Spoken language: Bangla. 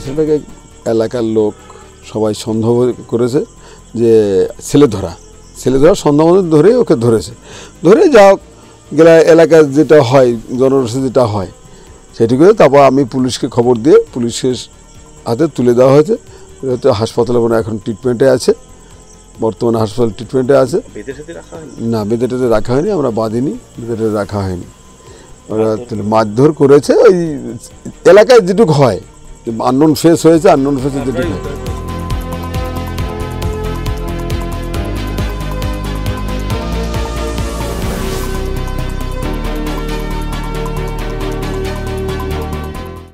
সেটাকে এলাকার লোক সবাই সন্দেহ করেছে যে ছেলে ধরা সন্দেহ ধরে ওকে ধরে যা গেলা এলাকার যেটা হয় জনরসে যেটা হয় সেটি করে তারপর আমি পুলিশকে খবর দিয়ে পুলিশের হাতে তুলে দেওয়া হয়েছে। হাসপাতালে মনে এখন ট্রিটমেন্টে আছে, বর্তমানে হাসপাতাল ট্রিটমেন্টে আছে। না, বেঁধে টেঁধে রাখা হয়নি, আমরা বাঁধিনি, বেঁধে রাখা হয়নি। ওরা মারধর করেছে ওই এলাকায় যেটুকু হয়, আননোন ফেস হয়েছে, আননোন ফেসে যেটুকু হয়।